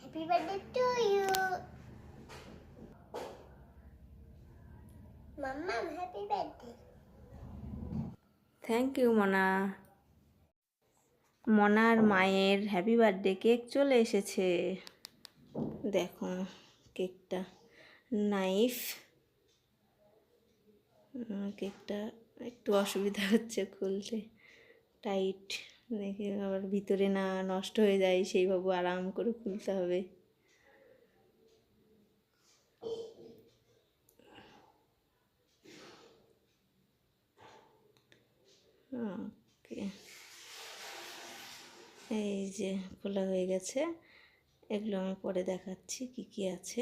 Happy birthday to you. Mama, happy birthday. Thank you Mona. মনার মায়ের happy birthday cake চলে এসেছে। দেখো কেকটা, নাইফ। কেকটা একটু অসুবিধা হচ্ছে খুলতে, টাইট দেখে আবার ভিতরে না নষ্ট হয়ে যায়, সেইভাবে আরাম করে খুলতে হবে। ওকে, এই যে খোলা হয়ে গেছে। এগুলো আমি পরে দেখাচ্ছি কি কি আছে।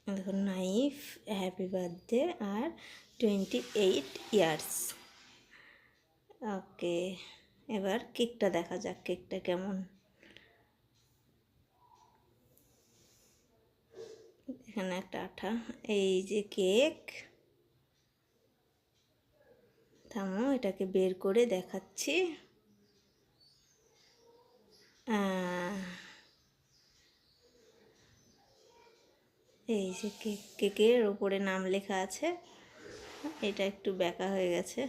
দেখো নাইফ, হ্যাপি বার্থডে আর 28 ইয়ার্স। ওকে, এবার কেকটা দেখা যাক কেকটা কেমন। এখানে একটা আঠা, এই যে কেক। থামো, এটাকে বের করে দেখাচ্ছি। এই যে কেকের ওপরে নাম লেখা আছে। এটা একটু বেঁকা হয়ে গেছে।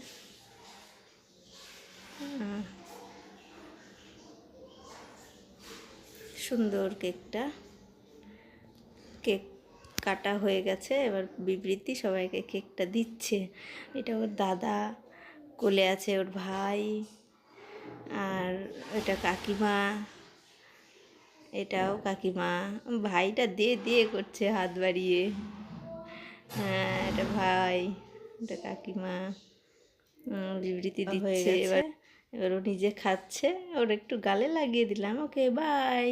সুন্দর কেকটা। কেক কাটা হয়ে গেছে, এবার বিবৃতি সবাইকে কেকটা দিচ্ছে। এটা ওর দাদা, কোলে আছে ওর ভাই, আর এটা কাকিমা, এটাও কাকিমা। ভাইটা দিয়ে দিয়ে করছে হাত বাড়িয়ে। হ্যাঁ, এটা ভাই, এটা কাকিমা। বিবৃতি দিচ্ছে। এবার এবার ও নিজে খাচ্ছে, ওর একটু গালে লাগিয়ে দিলাম। ওকে, বাই।